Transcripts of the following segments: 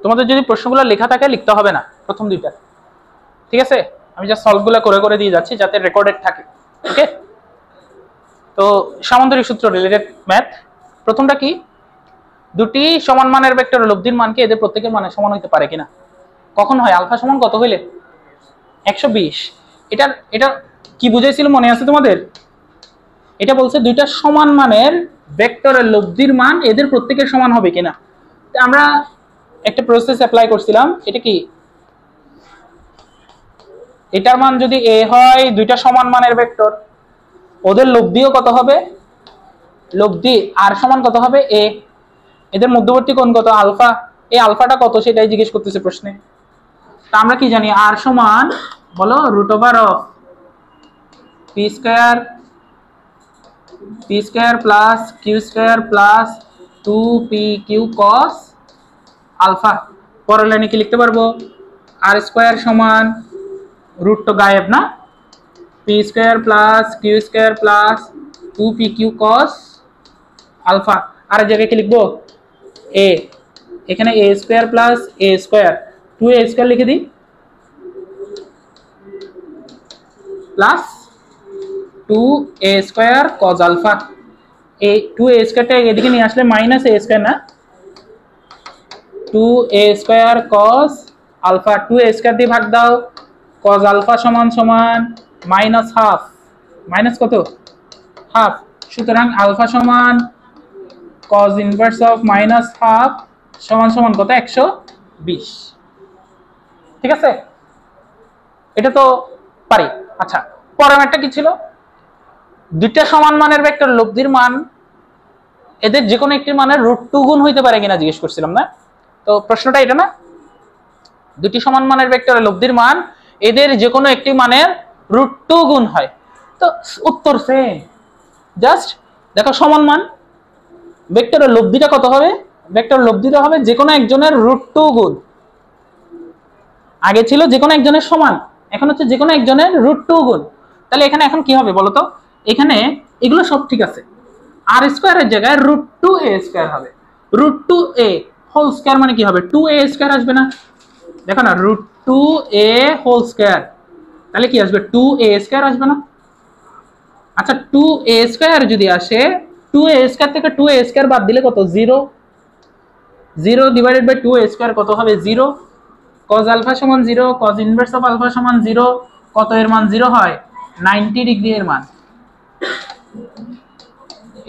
তোমাদের যদি প্রশ্নগুলো লেখা থাকে লিখতে হবে না প্রথম দুইটা, ঠিক আছে? আমি জাস্ট সলভগুলো করে করে দিয়ে যাচ্ছি যাতে রেকর্ডেড থাকে। ওকে, তো সামান্তরিক সূত্র রিলেটেড ম্যাথ। প্রথমটা কি, দুটি সমান মানের ভেক্টর লব্ধির মানকে এদের প্রত্যেকের মানে সমান হইতে পারে কিনা। কখন হয়? আলফা সমান কত হইলে? 120। এটা কি বুঝাইছিল মনে আছে তোমাদের? এটা বলছে দুইটা সমান মানের ভেক্টরের লব্ধির মান এদের প্রত্যেকের সমান হবে কিনা। আমরা একটা প্রসেস অ্যাপ্লাই করছিলাম। এটা কি, এটার মান যদি a হয়, দুইটা সমান মানের ভেক্টর, ওদের লব্ধিও কত হবে? লব্ধি আর সমান কত হবে? a। এদের মধ্যবর্তী কোণ কত? আলফা। এই আলফাটা কত সেটাই জিজ্ঞেস করতেছে প্রশ্নে। তা আমরা কি জানি? আর সমান বলো √অফ p square plus q square plus 2pq cos alpha. পরের লাইনে কি লিখতে পারবো? আর স্কয়ার সমান রুট তো গায়েব না, p square plus q square plus 2pq cos alpha. আর জায়গায় কি লিখবো? a। এখানে a square plus a square 2a square লিখে দিই plus 2a square cos alpha. এই 2a স্কয়ারটা এদিকে নিয়ে আসলে মাইনাস a স্কয়ার না, 2a square cos alpha. 2a square দিয়ে ভাগ দাও, cos আলফা সমান সমান মাইনাস হাফ। মাইনাস কত? হাফ। সুতরাং আলফা সমান cos inverse of minus half সমান সমান কত? 120। ঠিক আছে, এটা তো পারি। আচ্ছা, পরের একটা কি ছিল? দুইটা সমান মানের ভেক্টর লব্ধির মান এদের যে কোনো একটি মানের √2 গুণ হইতে পারে কিনা জিজ্ঞেস করছিলাম না? তো প্রশ্নটা এটা না, দুটি সমান মানের ভেক্টরের লব্ধির মান এদের যে কোনো একটি মানের √2 গুণ হয়। তো উত্তর সেম, জাস্ট দেখো সমান মান ভেক্টরের লব্ধিটা কত হবে? ভেক্টর লব্ধিটা হবে যে কোনো একজনের √2 গুণ। আগে ছিল যে কোনো একজনের সমান, এখন হচ্ছে যে কোনো একজনের √2 গুণ। তাহলে এখানে এখন কি হবে বলো তো? এখানে এগুলো সব ঠিক আছে, আর স্কয়ারের জায়গায় √2a স্কয়ার হবে। √2a হোল স্কয়ার মানে কি হবে? 2a স্কয়ার আসবে না? দেখো না, √2a হোল স্কয়ার, তাহলে কি আসবে? 2a স্কয়ার আসবে না? আচ্ছা, 2a স্কয়ার যদি আসে, 2a স্কয়ার থেকে 2a স্কয়ার বাদ দিলে কত? 0। 0 ডিভাইডেড বাই 2a স্কয়ার কত হবে? 0। cos আলফা সমান 0, cos ইনভার্স অফ আলফা সমান 0। কত এর মান 0 হয়? 90 ডিগ্রি এর মান।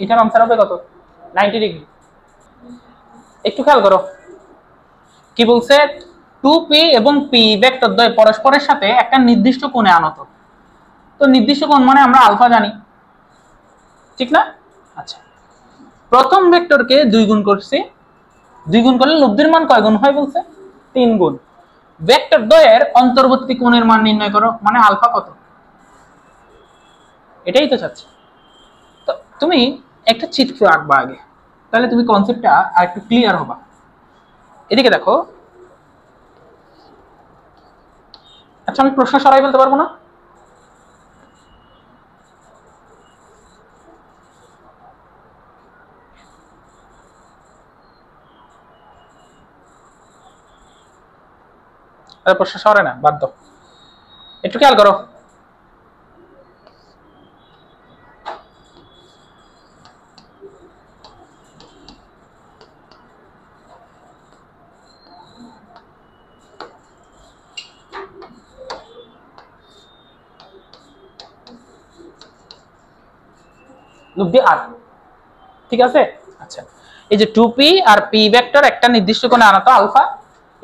এটার আনসার হবে কত? 90 ডিগ্রি। একটু খেয়াল করো কি বলছে? 2p এবং p ভেক্টর দ্বয় পরস্পরের সাথে একটা নির্দিষ্ট কোণে আনত। তো নির্দিষ্ট কোণ মানে আমরা আলফা জানি, ঠিক না? আচ্ছা, প্রথম ভেক্টরকে 2 গুণ করছি, 2 গুণ করলে লব্ধির মান কয় গুণ হয় বলছে? 3 গুণ। ভেক্টর দ্বয়ের অন্তর্বর্তী কোণের মান নির্ণয় করো, মানে আলফা কত? এটাই তো চাচ্ছি। তো তুমি একটা চিত্র আঁকবা আগে, তাহলে তুমি কনসেপ্টটা আর একটু ক্লিয়ার হবা। এদিকে দেখো। আচ্ছা, আমি প্রশ্ন সরাই বলতে পারবো না? প্রশ্ন সরে না, বাদ দাও। একটু খেয়াল করো। লব্ধি আর, ঠিক আছে? আচ্ছা, এই যে 2p আর p ভেক্টর একটা নির্দিষ্ট কোণে আনত আলফা,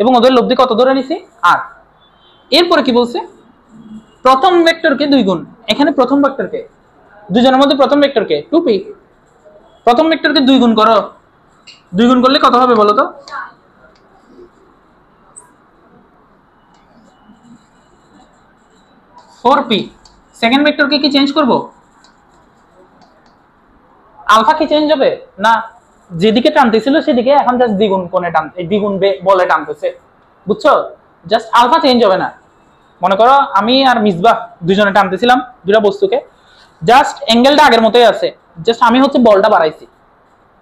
এবং ওদের লব্ধি কত ধরে নিছি? আর। এরপরে কি বলছে? প্রথম ভেক্টরকে 2 গুণ। এখানে প্রথম ভেক্টরকে, দুজনের মধ্যে প্রথম ভেক্টরকে 2p, প্রথম ভেক্টরকে 2 গুণ করো। 2 গুণ করলে কত হবে বলো তো? 4p। সেকেন্ড ভেক্টরকে কি চেঞ্জ করব? আলফা কি চেঞ্জ হবে না? যেদিকে টানতেছিল সেদিকে এখন জাস্ট দ্বিগুণ কোণে টানতে, দ্বিগুণ বলে টানতেছে, বুঝছো? জাস্ট আলফা চেঞ্জ হবে না। মনে করো আমি আর মিসবাহ দুজনে টানতেছিলাম দুটো বস্তুকে, জাস্ট অ্যাঙ্গেলটা আগের মতোই আছে, জাস্ট আমি হচ্ছে বলটা বাড়াইছি।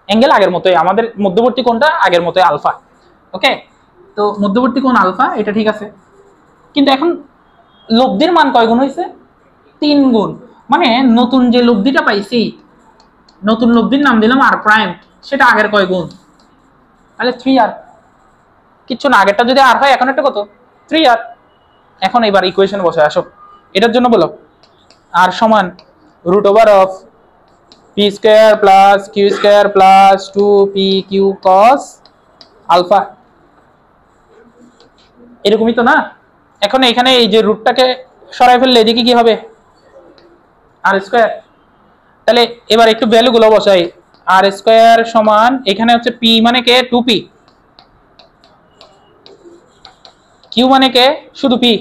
অ্যাঙ্গেল আগের মতোই, আমাদের মধ্যবর্তী কোণটা আগের মতোই আলফা। ওকে, তো মধ্যবর্তী কোণ আলফা, এটা ঠিক আছে। কিন্তু এখন লব্ধির মান কয় গুণ হয়েছে? 3 গুণ। মানে নতুন যে লব্ধিটা পাইছি, নতুন লব্ধির নাম দিলাম আর প্রাইম, সেটা আগের কয় গুণ? তাহলে 3r। কিচ্ছু না, আগেরটা যদি আর হয় এখন একটা কত? 3r। এখন এবার ইকুয়েশন বসে আসো। এটার জন্য বলো r সমান √ওভার of p square plus q square plus 2pq cos alpha. এরকমই তো না? এখন এখানে এই যে রুটটাকে সরাই ফেললে এদিকে কি হবে? আর স্কয়ার। তাহলে এবার একটু ভ্যালুগুলো বসাই। আর স্কয়ার সমান এখানে হচ্ছে পি মানে কে? 2p, কিউ মানে কে? শুধু p,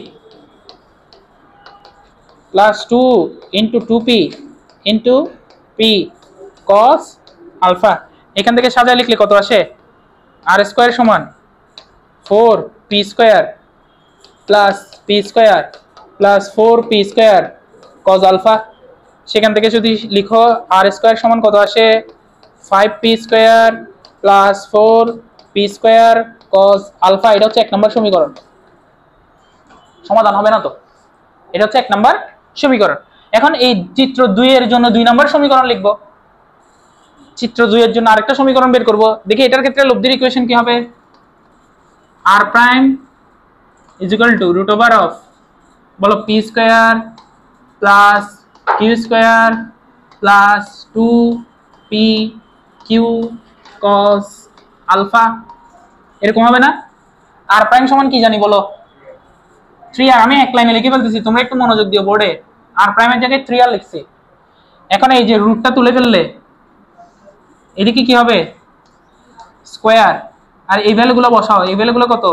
plus 2 into 2p into p cos alpha. এখান থেকে সাজায় লিখলে কত আসে? আর স্কয়ার সমান 4p square plus p square plus 4p square cos alpha. সেখান থেকে যদি লিখো আর স্কয়ার সমান কত আসে? 5p square plus 4p square cos alpha. এটা হচ্ছে 1 নম্বর সমীকরণ। সমাধান হবে না তো? এটা হচ্ছে 1 নম্বর সমীকরণ। এখন এই চিত্র 2 এর জন্য 2 নম্বর সমীকরণ লিখবো। চিত্র 2 এর জন্য আরেকটা সমীকরণ বের করব। দেখি এটার ক্ষেত্রে লব্ধির ইকুয়েশন কি হবে? r prime is equal to √ওভার অফ, বলো, p square plus q square plus 2pq cos alpha. এরকম হবে না? r প্রাইম সমান কি জানি বলো? 3r। আমি এক লাইনে লিখে ফেলতেছি, তোমরা একটু মনোযোগ দিও বোর্ডে। r প্রাইমের জায়গায় 3r লিখছি। এখন এই যে রুটটা তুলে ফেললে এদিকে কি হবে? স্কয়ার। আর এই ভ্যালুগুলো বসাও। এই ভ্যালুগুলো কত?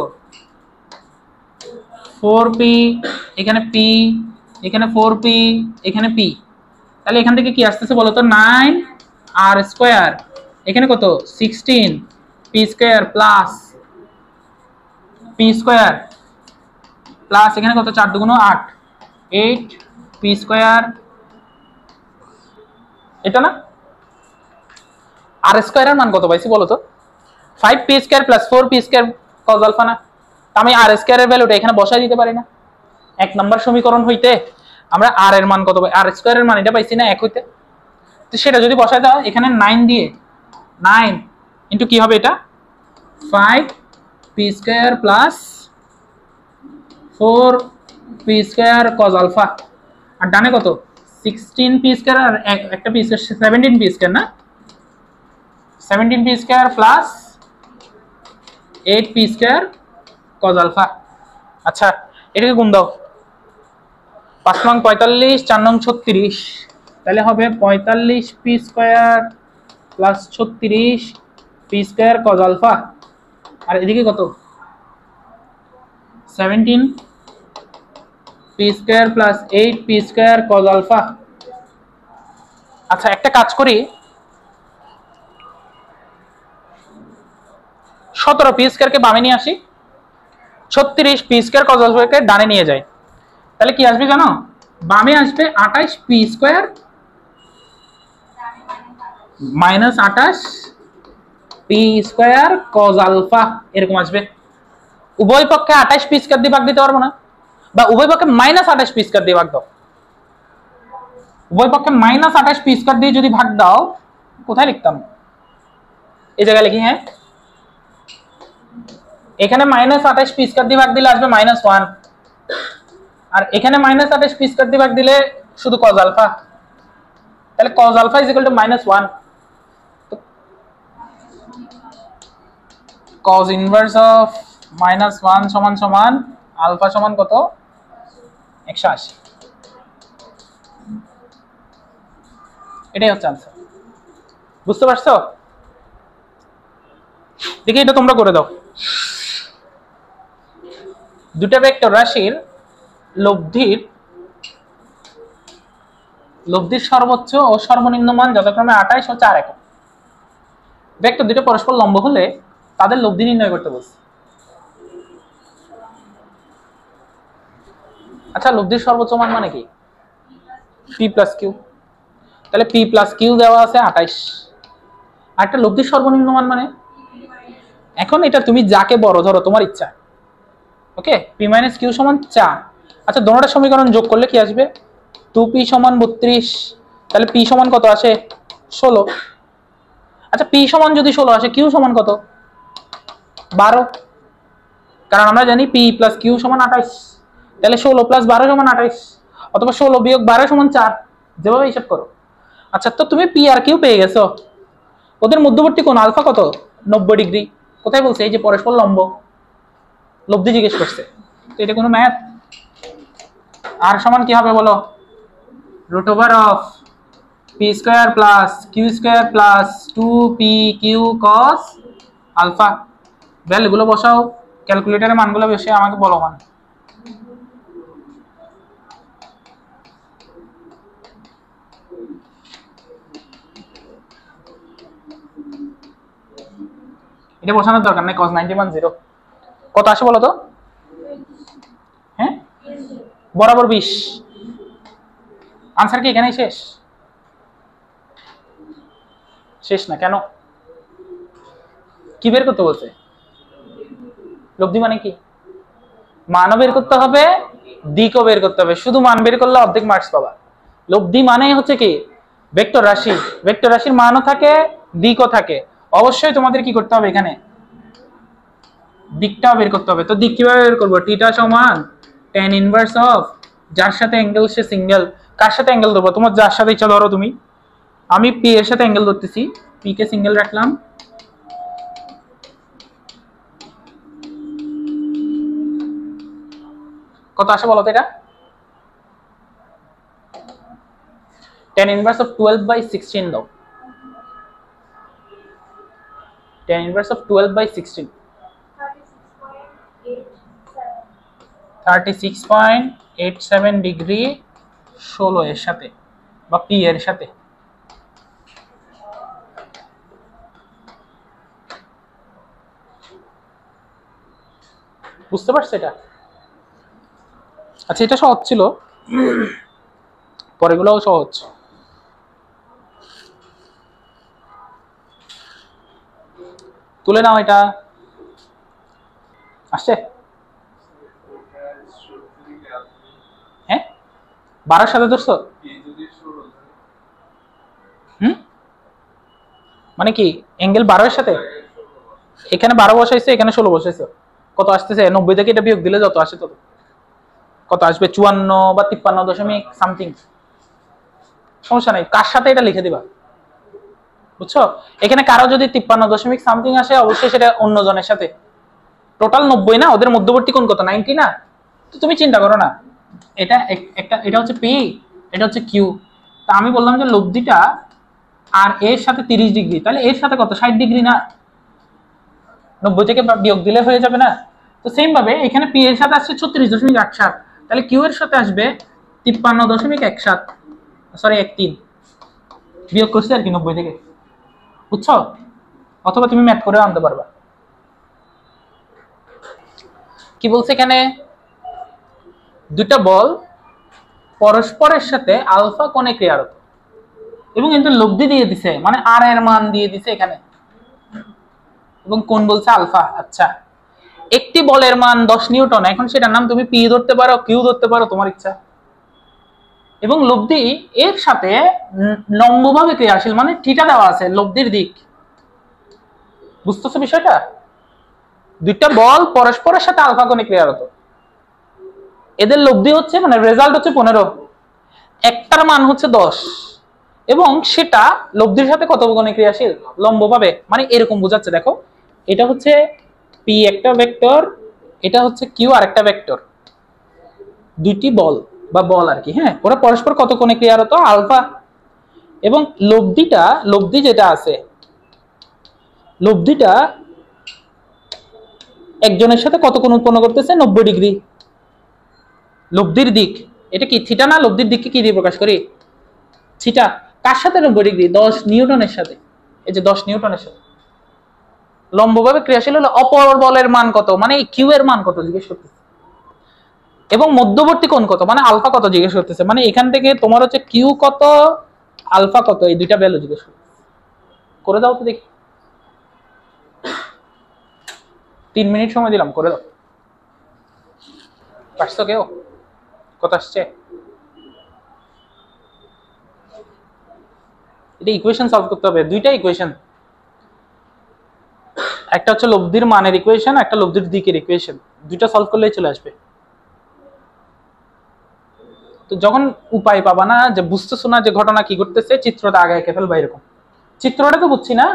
4p, এখানে p, এখানে 4p, এখানে p। তাহলে এখান থেকে কি আসতেছে বলো তো? 9r স্কয়ার, এখানে কত? 16p square plus p square plus এখানে কত? 4 দুগুণ 8, 8p স্কয়ার। এটা না? আর স্কয়ারের মান কত পাইছি বলো তো? 5p square plus 4p square cos alpha না? আমি আর স্কয়ারের ভ্যালুটা এখানে বসাই দিতে পারি না? 1 নম্বর সমীকরণ হইতে আমরা আর এর মান কত পাই? আর স্কয়ারের মান এটা পাইছি না 1 হইতে। তো সেটা যদি বসাই দাও এখানে 9 দিয়ে, 9 ইনটু কি হবে এটা? 5p square plus 4p square cos alpha. আর ডানে কত? 16p স্কয়ার আর একটা p স্কয়ার, 17p স্কয়ার না? 17p square plus 8p square cos alpha. আচ্ছা, এটাকে গুণ দাও। 5 নং 45, 4 নং 36, তাহলে হবে 45p square plus 36p square cos alpha. আর এদিকে কত? 17p square plus 8p square cos alpha. আচ্ছা, একটা কাজ করি, 17p স্কয়ারকে বামে নিয়ে আসি, 36p স্কয়ার cos আলফাকে ডানে নিয়ে যাই। তাহলে কি আসবে জানো? বামে আসবে 28p square minus 28p square cos alpha, এরকম আসবে। উভয় পক্ষে 28p স্কয়ার দিয়ে ভাগ দিতে পারবো না? বা উভয় পক্ষে মাইনাস 28p স্কয়ার দিয়ে ভাগ দাও। উভয় পক্ষে মাইনাস 28p স্কয়ার দিয়ে যদি ভাগ দাও, কোথায় লিখতাম? এই জায়গায় লিখি। হ্যাঁ, এখানে মাইনাস 28p স্কয়ার দিয়ে ভাগ দিলে আসবে -1, আর এখানে মাইনাস 28p স্কয়ার দিয়ে ভাগ দিলে শুধু cos আলফা। তাহলে cos alpha is equal to -1। cos inverse of -1 সমান সমান আলফা সমান কত? 180। এটাই হচ্ছে আনসার। বুঝতে পারছো? দেখি এটা তোমরা করে দাও। দুটো ভেক্টর রাশির লব্ধির সর্বোচ্চ ও সর্বনিম্ন মান যথাক্রমে 28 ও 4 একক। ভেক্টর দুটো পরস্পর লম্ব হলে তাদের লব্ধি নির্ণয় করতে বলছে। আচ্ছা, লব্ধির সর্বোচ্চ মান মানে কি? p plus q. তাহলে p প্লাস কিউ দেওয়া আছে 28। আর একটা লব্ধির সর্বনিম্ন মান মানে এখন এটা তুমি যাকে বড় ধরো তোমার ইচ্ছা। ওকে, পি মাইনাস কিউ সমান 4। আচ্ছা দোনোটা সমীকরণ যোগ করলে কি আসবে? 2p সমান 32। তাহলে পি সমান কত আসে? 16। আচ্ছা পি সমান যদি 16 আসে, কিউ সমান কত? 12। কারণ আমরা জানি পি প্লাস কিউ সমান 28। তাহলে 16 প্লাস 12 সমান 28, অথবা 16 বিয়োগ 12 সমান 4, যেভাবে হিসাব করো। আচ্ছা তো তুমি পি আর কিউ পেয়ে গেছো। ওদের মধ্যবর্তী কোণ আলফা কত? 90 ডিগ্রি। কোথায় বলছে? এই যে পরস্পর লম্ব। লব্ধি জিজ্ঞেস করছে, তো এটা কোনো ম্যাথ? আর সমান কি হবে বলো? Root over of p square plus q square plus 2pq cos alpha. ভ্যালুগুলো বসাও, ক্যালকুলেটরের মানগুলো বসে আমাকে বলো মান। এটা বসানোর দরকার নেই, cos 90 মান 0। কত আসে বলো তো? হ্যাঁ বরাবর 20। আনসার কি এখানেই শেষ? শেষ না, কেন? কি বের করতে বলছে? লব্ধি মানে কি? মানও বের করতে হবে, দিকও বের করতে হবে। শুধু মান বের করলে অর্ধেক মার্কস পাবা। লব্ধি মানে হচ্ছে কি? ভেক্টর রাশি। ভেক্টর রাশির মানও থাকে, দিকও থাকে। অবশ্যই তোমাদের কি করতে হবে? এখানে দিকটাও বের করতে হবে। তো দিক কিভাবে বের করবো? থিটা সমান tan ইনভার্স অফ, যার সাথে অ্যাঙ্গেল সে সিঙ্গেল। কার সাথে অ্যাঙ্গেল ধরবো? তোমার যার সাথে ইচ্ছা ধরো তুমি। আমি পি এর সাথে অ্যাঙ্গেল ধরতেছি, পি কে সিঙ্গেল রাখলাম। কত আসে বলো তো এটা? tan ইনভার্স অফ 12/16 দাও। tan ইনভার্স অফ 12/16 36.87 ডিগ্রি 16 এর সাথে, বা পি এর সাথে। বুঝতে পারছো এটা? আচ্ছা এটা সহজ ছিল, পরেগুলোও সহজ। তুলে নাও এটা। আসছে? হ্যাঁ 12 সাথে ধরছো? মানে কি অ্যাঙ্গেল 12 এর সাথে? এখানে 12 বসাইছে, এখানে 16 বসাইছে। কত আসতেছে? 90 থেকে এটা বিয়োগ দিলে যত আসে তত। কত আসবে? 54 বা 53 দশমিক সামথিং। সমস্যা নাই, কার সাথে এটা লিখে দিবা। বুঝছো? এখানে কারো যদি 53 দশমিক সামথিং আসে, অবশ্যই সেটা অন্য জনের সাথে। টোটাল 90 না, ওদের মধ্যবর্তী কোণ কত? 90 না? তো তুমি চিন্তা করো না, এটা একটা, এটা হচ্ছে পি, এটা হচ্ছে কিউ। তা আমি বললাম যে লব্ধিটা আর এর সাথে 30 ডিগ্রি, তাহলে এর সাথে কত? 60 ডিগ্রি না? 90 থেকে বিয়োগ দিলে হয়ে যাবে না? তো সেম ভাবে এখানে পি এর সাথে আসছে 36.87, তাহলে কিউ এর সাথে আসবে 53.17, সরি 13, বিয়োগ করছি আর কি 90 থেকে। বুঝছো? অথবা তুমি ম্যাথ করে আনতে পারবা। কি বলছে এখানে? দুইটা বল পরস্পরের সাথে আলফা কোণে ক্রিয়ারত, এবং কিন্তু লব্ধি দিয়ে দিছে, মানে আর এর মান দিয়ে দিছে এখানে, এবং কোণ বলছে আলফা। আচ্ছা একটি বলের মান 10 নিউটন, এখন সেটার নাম তুমি পি ধরতে পারো, কিউ ধরতে পারো, তোমার ইচ্ছা। এবং লব্ধি এর সাথে লম্বভাবে ক্রিয়াশীল, মানে থিটা দেওয়া আছে লব্ধির দিক। বুঝতেছো বিষয়টা? দুইটা বল পরস্পরের সাথে আলফা কোণে ক্রিয়ারত, এদের লব্ধি হচ্ছে, মানে রেজাল্ট হচ্ছে 15, একটার মান হচ্ছে 10, এবং সেটা লব্ধির সাথে কত কোণে ক্রিয়াশীল? লম্বভাবে। মানে এরকম বোঝাচ্ছে, দেখো এটা হচ্ছে পি একটা ভেক্টর, এটা হচ্ছে কিউ আর একটা ভেক্টর, দুইটি বল বা বল আর কি। হ্যাঁ, ওরা পরস্পর কত কোণে ক্রিয়ারত? আলফা। এবং লব্ধিটা, লব্ধি যেটা আছে, লব্ধিটা একজনের সাথে কত কোণ উৎপন্ন করতেছে? 90 ডিগ্রি। লব্ধির দিক এটা কি থিটা না? লব্ধির দিককে কি দিয়ে প্রকাশ করি? থিটা। কার সাথে 90 ডিগ্রি? 10 নিউটনের সাথে। এই যে 10 নিউটনের সাথে লম্বভাবে ক্রিয়াশীল হলে অপর বলের মান কত? মানে এই কিউ এর মান কত জিজ্ঞেস করতেছে, এবং মধ্যবর্তী কোণ কত? মানে আলফা কত জিজ্ঞেস করতেছে। মানে এখান থেকে তোমার হচ্ছে কিউ কত, আলফা কত, এই দুইটা ভ্যালু জিজ্ঞেস করতেছে। করে দাও তো দেখি। 3 মিনিট সময় দিলাম, করে দাও। পারছো কেউ? কত আসছে? এটা ইকুয়েশন সলভ করতে হবে, দুইটা ইকুয়েশন, একটা হচ্ছে লব্ধির মানের ইকুয়েশন, একটা লব্ধির দিকের ইকুয়েশন, দুইটা সলভ করলেই চলে আসবে। তো যখন উপায় পাবা না, যে বুঝতেছো না যে ঘটনা কি ঘটতেছে, চিত্রটা আগে এঁকে ফেলবা। এরকম চিত্রটা তো বুঝছি না,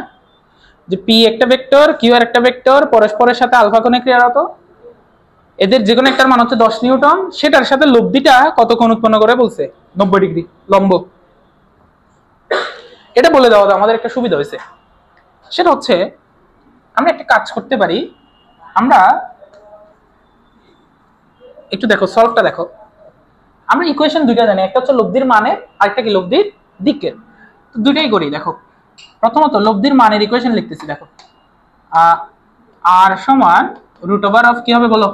যে পি একটা ভেক্টর, কিউ আর একটা ভেক্টর, পরস্পরের সাথে আলফা কোণে ক্রিয়ারত, এদের যে কোনো একটার মান হচ্ছে 10 নিউটন, সেটার সাথে লব্ধিটা কত কোণ উৎপন্ন করে বলছে, 90 ডিগ্রি লম্ব। এটা বলে দেওয়া আমাদের একটা সুবিধা হয়েছে, সেটা হচ্ছে আমরা একটা কাজ করতে পারি। আমরা একটু দেখো সলভটা দেখো, আমরা ইকুয়েশন দুইটা জানি, একটা হচ্ছে লব্ধির মানের, আরেকটা কি লব্ধির দিকের। তো দুইটাই করি। দেখো প্রথমত লব্ধির মানের ইকুয়েশন লিখতেছি। দেখো আর সমান রুট ওভার অফ কি হবে বলো,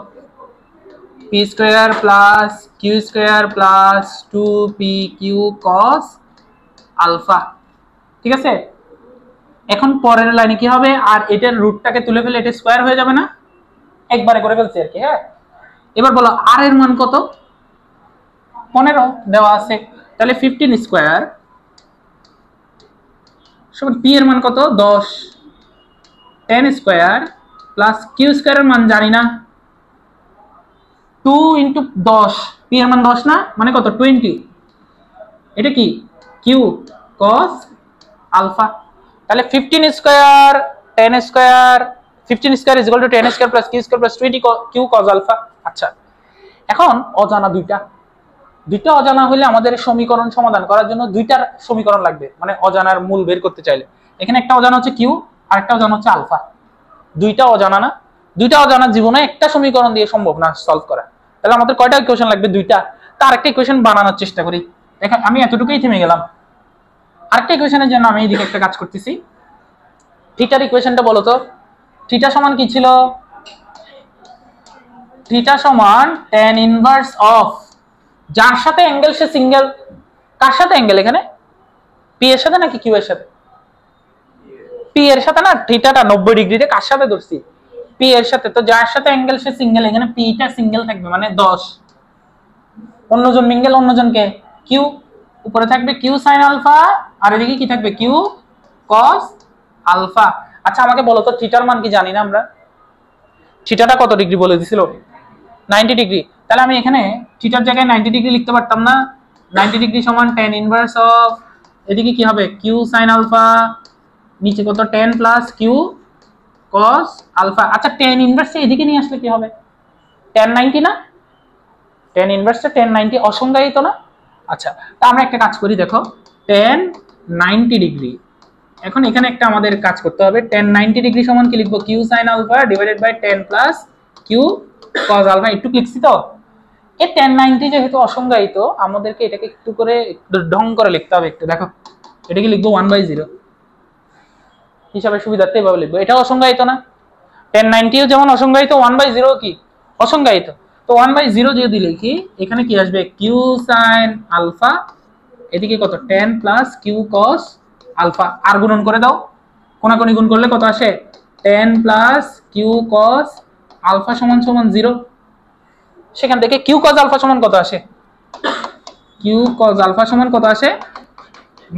p square plus q square plus 2pq cos alpha. ঠিক আছে, এখন পরের লাইনে কি হবে, আর এটার রুটটাকে তুলে ফেলে এটা স্কয়ার হয়ে যাবে না, একবারে করে ফেলছি আর কি। হ্যাঁ, এবার বলো আর এর মান কত, 15 দেওয়া আছে, তাহলে 15 স্কয়ার সমান পি এর মান কত 10, 10 স্কয়ার প্লাস কিউ স্কয়ারের মান জানি না, 2 ইন্টু 10, পি এর মান 10 না, মানে কত 20, এটা কি কিউ cos আলফা। তাহলে 15 square 10 square 15 square is equal to 10 square plus q square plus 20 q cos alpha. আচ্ছা, এখন অজানা দুইটা অজানা হলে আমাদের সমীকরণ সমাধান করার জন্য দুইটার সমীকরণ লাগবে, মানে অজানার মূল বের করতে চাইলে। এখানে একটা অজানা হচ্ছে কিউ আর একটা অজানা হচ্ছে আলফা, দুইটা অজানা না, দুইটা অজানা জীবনে একটা সমীকরণ দিয়ে সম্ভব না সলভ করা। তাহলে আমাদের কয়টা ইকুয়েশন লাগবে, দুইটা। তার একটা ইকুয়েশন বানানোর চেষ্টা করি। দেখেন আমি এতটুকুই থেমে গেলাম, আরেকটা ইকুয়েশনের জন্য আমি এইদিকে একটা কাজ করতেছি। থিটার ইকুয়েশনটা বলো তো, থিটা সমান কি ছিল, থিটা সমান tan ইনভার্স অফ, যার সাথে অ্যাঙ্গেল সে সিঙ্গেল। কার সাথে অ্যাঙ্গেল এখানে, পি এর সাথে নাকি কিউ এর সাথে? পি এর সাথে না, থিটাটা 90 ডিগ্রিতে কার সাথে ধরছি, পি এর সাথে। তো যার সাথে অ্যাঙ্গেল সে সিঙ্গেল, এখানে পি টা সিঙ্গেল থাকবে মানে 10, অন্যজন মিঙ্গেল, অন্যজনকে কিউ, উপরে থাকবে কিউ sin আলফা আর এদিকে কি থাকবে কিউ cos আলফা। আচ্ছা আমাকে বলো তো থিটার মান কি জানি না আমরা, থিটাটা কত ডিগ্রি বলে দিছিল, 90 ডিগ্রি। তাহলে আমি এখানে থিটার জায়গায় 90 ডিগ্রি লিখতে পারতাম না, 90 ডিগ্রি সমান tan ইনভার্স অফ, এদিকে কি হবে কিউ sin আলফা, নিচে কত 10 প্লাস কিউ cos আলফা। আচ্ছা tan ইনভার্স এদিকে নিয়ে আসলে কি হবে, tan 90 না, tan ইনভার্সটা tan 90 অসংজ্ঞায়িত না। আচ্ছা তা আমরা একটা কাজ করি, দেখো tan 90 ডিগ্রি, এখন এখানে একটা আমাদের কাজ করতে হবে, tan 90 ডিগ্রি সমান কি লিখবো, q sin alpha divided by 10 plus q cos alpha. একটু লিখছি তো, এই tan 90 যেহেতু অসংজ্ঞায়িত, আমাদেরকে এটাকে একটু করে ঢং করে লিখতে হবে। একটু দেখো এটাকে লিখবো 1/0 হিসাবে, সুবিধার্থে এভাবে লিখবো। এটা অসংজ্ঞায়িত না, tan 90 যেমন অসংজ্ঞায়িত, 1/0 কি অসংজ্ঞায়িত। তো 1/0 যদি লিখি, এখানে কি আসবে q sin আলফা, এদিকে কত 10 প্লাস q cos আলফা, আর গুণন করে দাও, কোনাকুনি গুণ করলে কত আসে 10 প্লাস q cos আলফা সমান সমান 0। সেখান থেকে q cos আলফা সমান কত আসে, q cos আলফা সমান কত আসে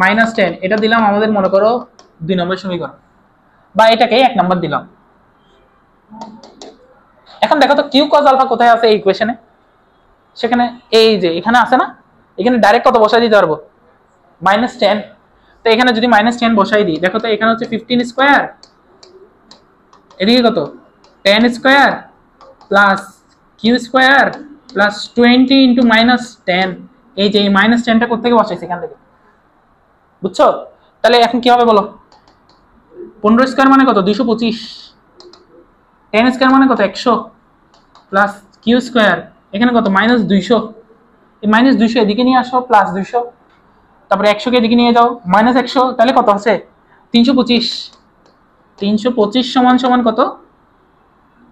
-10। এটা দিলাম আমাদের মনে করো 2 নম্বর সমীকরণ, বা এটাকে 1 নম্বর দিলাম। এখন দেখো তো q cos আলফা কোথায় আছে এই ইকুয়েশনে, সেখানে এই যে এখানে আছে না, এখানে ডাইরেক্ট কত বসাই দিতে পারবো -10। তো এখানে যদি -10 বসাই দিই, দেখো তো এখানে হচ্ছে 15 স্কয়ার, এদিকে কত 10 square plus q square plus 20 into -10, এই যে -10টা কোথা থেকে বসাইছি, এখান থেকে, বুঝছো? তাহলে এখন কি হবে বলো, 15 স্কয়ার মানে কত 225, 10 স্কয়ার মানে কত 100 প্লাস কিউ স্কয়ার এখানে কত -200, এই -200 এদিকে নিয়ে আসো প্লাস 200, তারপরে 100 কে এদিকে নিয়ে যাও -100, তাহলে কত আছে 325। 325 সমান সমান কত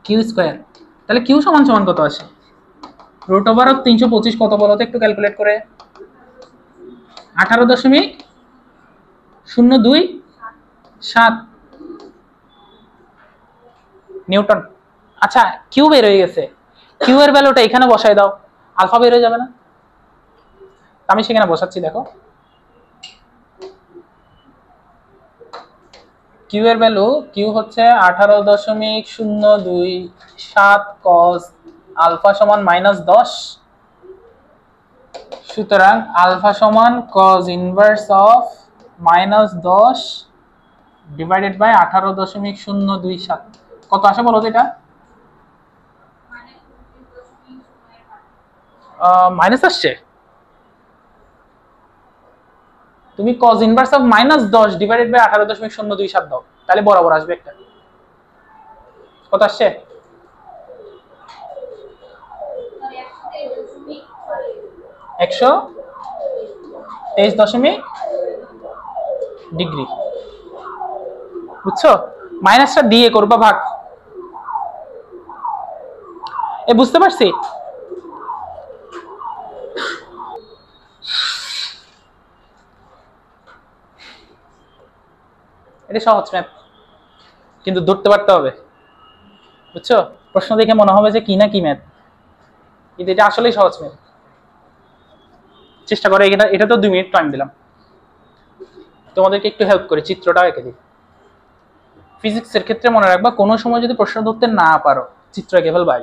কিউ স্কয়ার, তাহলে কিউ সমান সমান কত আসে রুট ওভার অফ 325 কত বলো তো একটু ক্যালকুলেট করে, 18.027 নিউটন। আচ্ছা কিউ বের হয়ে গেছে, কিউ এর ভ্যালুটা এখানে বসাই দাও, আলফা বের হয়ে যাবে না? আমি সেখানে বসাচ্ছি, দেখো কিউ এর ভ্যালু, কিউ হচ্ছে 18.027 cos আলফা সমান -10। সুতরাং আলফা সমান cos inverse of -10 divided by 18.027। কত আসে বলো তো এটা? মাইনাস আসছে। তুমি cos inverse of -10 divided by 18.027 দাও, তাহলে বরাবর আসবে একটা। কত আসছে? 123 ডিগ্রি। বুঝছো? মাইনাসটা দিয়ে করবা ভাগ। এ বুঝতে পারছি? এটা সহজ ম্যাথ, কিন্তু ধরতে পারতে হবে। বুঝছো? প্রশ্ন দেখে মনে হবে যে কি না কি ম্যাথ, কিন্তু এটা আসলেই সহজ ম্যাথ। চেষ্টা করে, এটা তো 2 মিনিট টাইম দিলাম, তোমাদেরকে একটু হেল্প করে চিত্রটা এঁকে দিই। ফিজিক্সের ক্ষেত্রে মনে রাখবা, কোনো সময় যদি প্রশ্ন ধরতে না পারো চিত্র এঁকে ফেলবা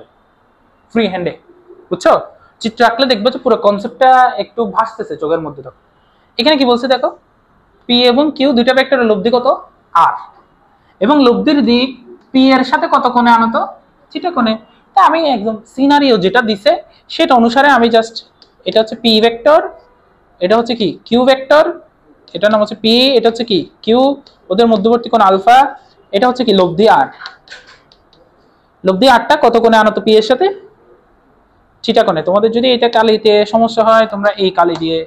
ফ্রি হ্যান্ডে। বুঝছো? চিত্র আঁকলে দেখবে যে পুরো কনসেপ্টটা একটু ভাসতেছে চোখের মধ্যে। দেখো এখানে কি বলছে, দেখো পি এবং কিউ দুইটা ভেক্টরের লব্ধি কত আর, এবং লব্ধির দিক পি এর সাথে কত কোণে আনত, থিটা কোণে। তা আমি একদম সিনারিও যেটা দিছে সেটা অনুসারে আমি জাস্ট, এটা হচ্ছে পি ভেক্টর, এটা হচ্ছে কি কিউ ভেক্টর, এটা নাম হচ্ছে পি, এটা হচ্ছে কি কিউ, ওদের মধ্যবর্তী কোণ আলফা, এটা হচ্ছে কি লব্ধি আর। লব্ধি আরটা কত কোণে আনত পি এর সাথে, থিটা কোণে। তোমাদের যদি এটা কালিতে সমস্যা হয় তোমরা এই কালি দিয়ে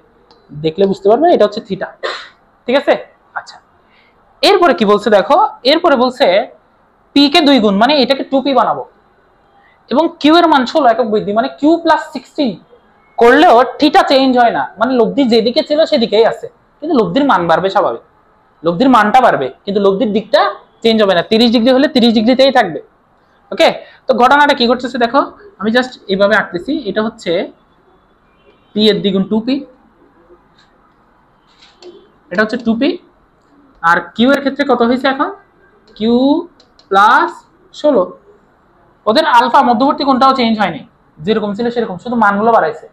দেখলে বুঝতে পারবে, এটা হচ্ছে থিটা। ঠিক আছে? আচ্ছা এরপরে কি বলছে দেখো, এরপরে বলছে পি কে 2 গুণ, মানে এটাকে 2p বানাবো, এবং কিউ এর মান 16 একক বৃদ্ধি, মানে কিউ প্লাস 16 করলেও থিটা চেঞ্জ হয় না, মানে লব্ধি যেদিকে ছিল সেদিকেই আছে, কিন্তু লব্ধির মান বাড়বে স্বাভাবিক, লব্ধির মানটা বাড়বে কিন্তু লব্ধির দিকটা চেঞ্জ হবে না। 30 ডিগ্রি হলে 30 ডিগ্রিতেই থাকবে। ওকে, তো ঘটনাটা কি ঘটতেছে দেখো, আমি জাস্ট এইভাবে আঁকতেছি। এটা হচ্ছে পি এর দ্বিগুণ 2p, এটা হচ্ছে 2p, আর কিউ এর ক্ষেত্রে কত হয়েছে এখন, কিউ প্লাস 16। ওদের আলফা মধ্যবর্তী কোণটাও চেঞ্জ হয়নি, যেরকম ছিল সেরকম, শুধু মানগুলো বাড়াইছে।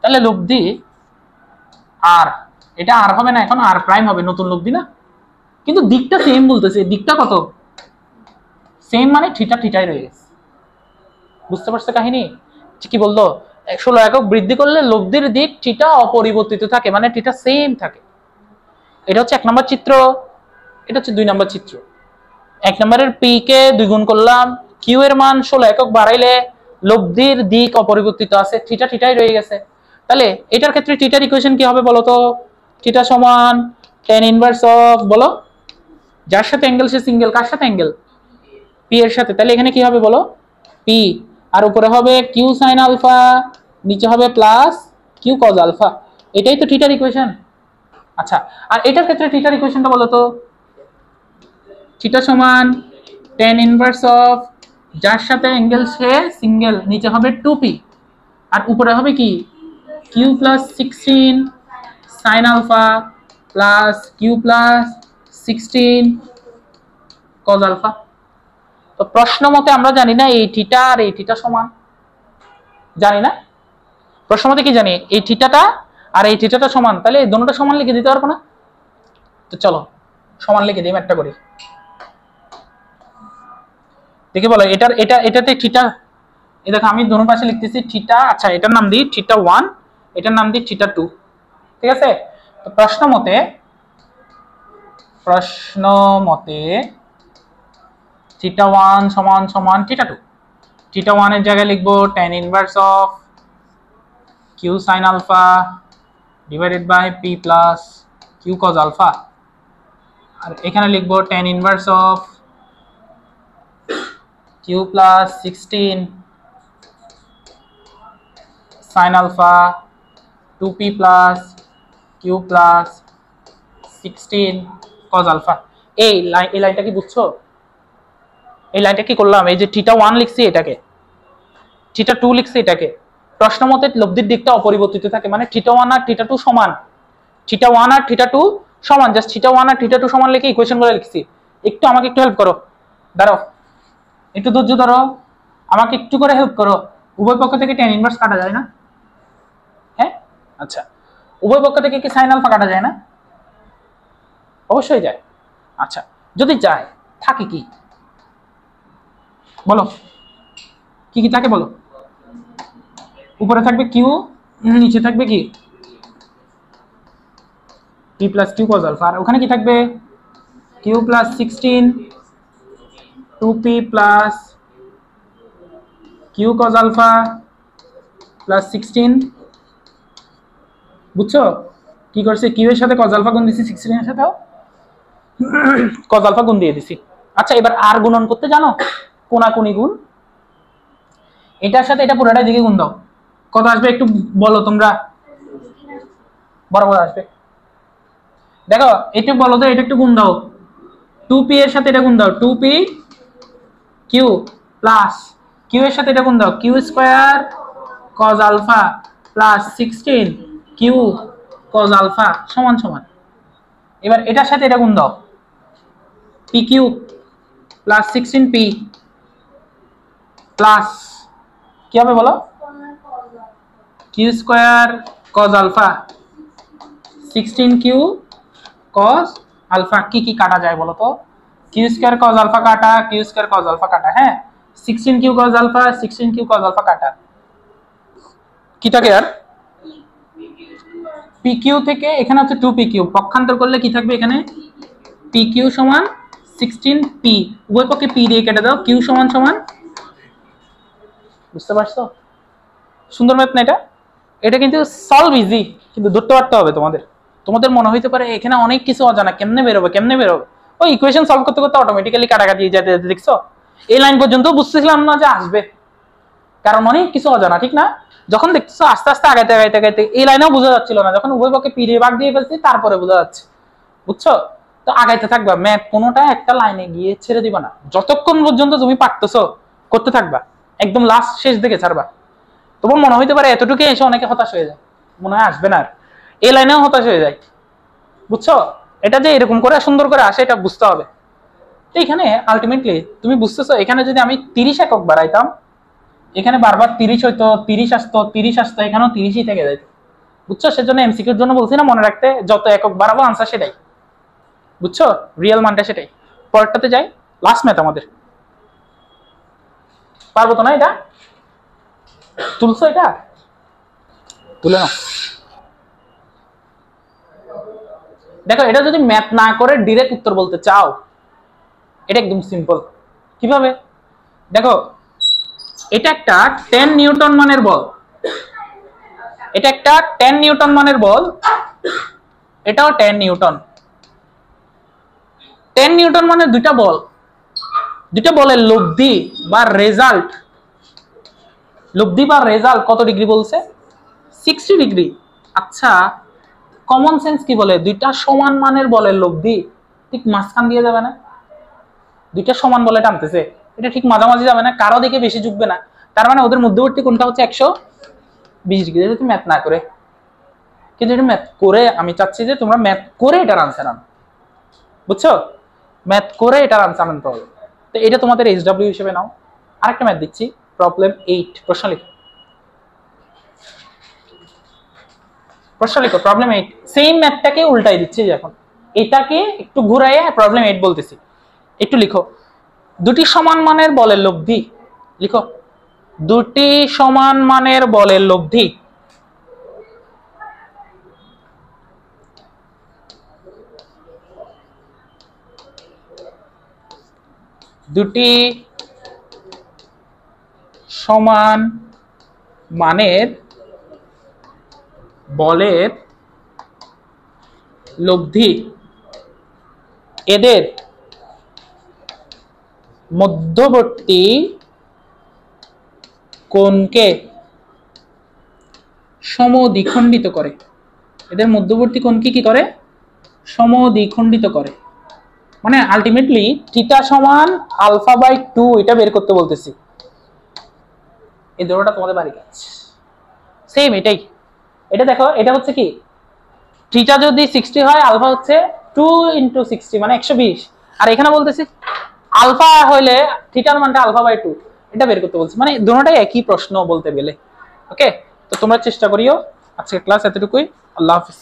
তাহলে লব্ধি আর, এটা আর হবে না, এখন আর প্রাইম হবে, নতুন লব্ধি না, কিন্তু দিকটা সেম বলতেছে। দিকটা কত সেম, মানে থিটা থিটাই রয়ে গেছে। বুঝতে পারছো কাহিনী? কি বললো, 16 একক বৃদ্ধি করলে লব্ধির দিক থিটা অপরিবর্তিত থাকে, মানে থিটা সেম থাকে। এটা হচ্ছে 1 নম্বর চিত্র, এটা হচ্ছে 2 নম্বর চিত্র। 1 নম্বরের পি কে 2 গুণ করলাম, কিউ এর মান 16 একক বাড়াইলে লব্ধির দিক অপরিবর্তিত আছে, থিটা থিটাই রয়ে গেছে। তাহলে এটার ক্ষেত্রে থিটার ইকুয়েশন কি হবে বলো তো? থিটা সমান tan ইনভার্স অফ, বলো যার সাথে অ্যাঙ্গেল সে সিঙ্গেল, কার সাথে অ্যাঙ্গেল, পি এর সাথে। তাহলে এখানে কি হবে বলো, পি, আর উপরে হবে কিউ সাইন আলফা, নিচে হবে প্লাস কিউ কজ আলফা। এটাই তো থিটার ইকুয়েশন। আচ্ছা, আর এটার ক্ষেত্রে থিটার ইকুয়েশনটা বলো তো? থিটা সমান tan ইনভার্স অফ, যার সাথে অ্যাঙ্গেল সে সিঙ্গেল, নিচে হবে 2p, আর উপরে হবে কি q plus 16 sine alpha plus q plus 16 cos alpha. তো প্রশ্ন মতে আমরা জানি না এই থিটা আর এই থিটা সমান, জানি না। প্রশ্ন মতে কি জানি, এই থিটাটা আর এই থিটাটা সমান, তাহলে এই দুটোটা সমান লিখে দিতে পারবো না? তো চলো সমান লিখে দিই, একটা করি। দেখে বলো এটাতে থিটা, এই দেখো আমি দুটো পাশে লিখতেছি থিটা। আচ্ছা এটার নাম দিই থিটা 1, এটার নাম দিই থিটা 2। ঠিক আছে? তো প্রশ্ন মতে থিটা 1 সমান সমান থিটা 2। থিটা 1 এর জায়গায় লিখবো tan inverse of q sine alpha divided by p plus q cos alpha, আর এখানে লিখবো tan inverse of q plus 16 sin alpha 2p plus q plus 16 cos alpha। এই লাইনটা কি বুঝছো? এই লাইনটা কি করলাম, এই যে θ1 লিখছি এটাকে, θ2 লিখছি এটাকে, প্রশ্ন মতে লব্ধির দিকটা অপরিবর্তিত থাকে, মানে θ1 আর θ2 সমান, θ1 আর θ2 সমান, জাস্ট θ1 আর θ2 সমান লিখে ইকুয়েশনগুলো লিখছি। একটু আমাকে একটু হেল্প করো, দাঁড়াও একটু ধৈর্য ধরো, আমাকে একটু করে হেল্প করো। উভয় পক্ষ থেকে tan ইনভার্স কাটা যায় না? হ্যাঁ, আচ্ছা, উভয় পক্ষ থেকে কি sin আলফা কাটা যায় না? অবশ্যই যায়। আচ্ছা, যদি যায় থাকে কি বলো, কি কি থাকে বলো? উপরে থাকবে কিউ, নিচে থাকবে কি p plus q cos alpha, আর ওখানে কি থাকবে q plus 16 2p plus q cos alpha plus 16। বুঝছো কি করছে, কিউ এর সাথে cos আলফা গুণ দিছি, 16 এর সাথেও cos আলফা গুণ দিয়ে দিছি। আচ্ছা, এবার আর গুণন করতে জানো, কোনাকুনি গুণ, এটার সাথে এটা পুরোটা দিকে গুণ দাও, কত আসবে একটু বলো তোমরা, বরাবর আসবে। দেখো একটু বলো তো, এটা একটু গুণ দাও, 2p এর সাথে এটা গুণ দাও, 2p কিউ প্লাস কিউ এর সাথে এটা গুণ দাও, q square cos alpha plus 16 q cos alpha সমান সমান। এবার এটার সাথে এটা গুণ দাও, p Q plus 16p plus কি হবে বলো, q square cos alpha 16 q cos alpha. কি কি কাটা যায় বলো তো, কিউ স্কয়ার cos আলফা কাটা, কিউ স্কয়ার cos আলফা কাটা, হ্যাঁ 16 q cos alpha 16 q cos alpha কাটা, কি থাকে আর পি কিউ থেকে এখানে হচ্ছে 2p কিউ, পক্ষান্তর করলে কি থাকবে এখানে p কিউ সমান 16p, উভয় পক্ষে p দিয়ে কেটে দাও, কিউ সমান সমান, বুঝতে পারছো? সুন্দর ম্যাথ না এটা? এটা কিন্তু সলভ ইজি, কিন্তু ধরতে পারতে হবে তোমাদের। তোমাদের মনে হইতে পারে এখানে অনেক কিছু অজানা, কেমনে বেরোবে কেমনে বেরোবে, ওই ইকুয়েশন সলভ করতে করতে অটোমেটিক্যালি কাটাকাটি যেতে যেতে দেখছো এই লাইন পর্যন্ত বুঝতেছিলাম না যে আসবে, কারণ অনেক কিছু অজানা, ঠিক না? যখন দেখছো আস্তে আস্তে আগাইতে আগাইতে আগাইতে এই লাইনেও বোঝা যাচ্ছিল না, যখন উভয় পক্ষে পি দিয়ে ভাগ দিয়ে ফেলছি তারপরে বোঝা যাচ্ছে, বুঝছো? তো আগাইতে থাকবা, ম্যাথ কোনোটা একটা লাইনে গিয়ে ছেড়ে দিবা না, যতক্ষণ পর্যন্ত তুমি পারতেছো করতে থাকবা, একদম লাস্ট শেষ দিকে ছাড়বা। তোমার মনে হইতে পারে এতটুকু এসে অনেকে হতাশ হয়ে যায়, মনে হয় আসবে না আর, এই লাইনেও হতাশ হয়ে যায়, বুঝছো? এটা যে এরকম করে সুন্দর করে আসে এটা বুঝতে হবে। এখানে আলটিমেটলি তুমি বুঝতেছো, এখানে যদি আমি 30 একক বাড়াইতাম, এখানে বারবার 30 হইতো, 30 আসতো 30 আসতো, এখানেও 30ই থেকে যাইতো, বুঝছো? সেজন্য এমসিকিউর জন্য বলছি না মনে রাখতে, যত একক বাড়াবো আনসার সেটাই, বুঝছো? রিয়েল মানটা সেটাই। পরেরটাতে যাই, লাস্ট ম্যাথ আমাদের, পারবো তো না এটা, তুলছো এটা তুলে নাও। দেখো এটা যদি ম্যাথ না করে ডাইরেক্ট উত্তর বলতে চাও, এটা একদম সিম্পল। কিভাবে দেখো, এটা একটা 10 নিউটন মানের বল, এটা একটা 10 নিউটন মানের বল, এটাও 10 নিউটন, 10 নিউটন মানে দুইটা বল, দুইটা বলের লব্ধি বা রেজাল্ট, লব্ধি বা রেজাল্ট কত ডিগ্রি বলছে? 60 ডিগ্রি। আচ্ছা, কমন সেন্স কি বলে, দুইটা সমান মানের বলের লব্ধি ঠিক মাঝখান দিয়ে যাবে না? দুইটা সমান বলে টানতেছে, এটা ঠিক মাঝামাঝি যাবে না, কারো দিকে বেশি ঝুঁকবে না, তার মানে ওদের মধ্যবর্তী কোণটা হচ্ছে 120 ডিগ্রি। যদি ম্যাথ না করে, কিন্তু এটা ম্যাথ করে, আমি চাচ্ছি যে তোমরা ম্যাথ করে এটার আনসার আনো, বুঝছো? ম্যাথ করে এটার আনসার আনতে হবে। তো এটা তোমাদের এইচডব্লিউ হিসেবে নাও। আরেকটা ম্যাথ দিচ্ছি, প্রবলেম 8, প্রশ্ন লিখো, প্রশ্ন লিখো প্রবলেম 8। সেম ম্যাথটাকে উল্টাই দিচ্ছি, এখন এটাকে একটু ঘুরাইয়ে প্রবলেম 8 বলতেছি। একটু লিখো, দুটি সমান মানের বলের লব্ধি, লিখো দুটি সমান মানের বলের লব্ধি দুটি সমান মানের বলের লব্ধি এদের মধ্যবর্তী কোণকে সমদ্বিখণ্ডিত করে, এদের মধ্যবর্তী কোণকে কি করে? সমদ্বিখণ্ডিত করে। মানে আলটিমেটলি থিটা সমান আলফা বাই 2 এটা বের করতে বলতেছি। এই ধরোটা তোমাদের বাড়ি কাজ সেম এটাই। এটা দেখো, এটা হচ্ছে কি থিটা যদি 60 হয় আলফা হচ্ছে 2 ইনটু 60 মানে 120, আর এখানে বলতেছি আলফা হইলে থিটার মানটা আলফা বাই 2 এটা বের করতে বলছি, মানে দুটোটাই একই প্রশ্ন বলতে গেলে। ওকে, তো তোমরা চেষ্টা করিও। আজকের ক্লাস এতটুকুই। আল্লাহ হাফিজ।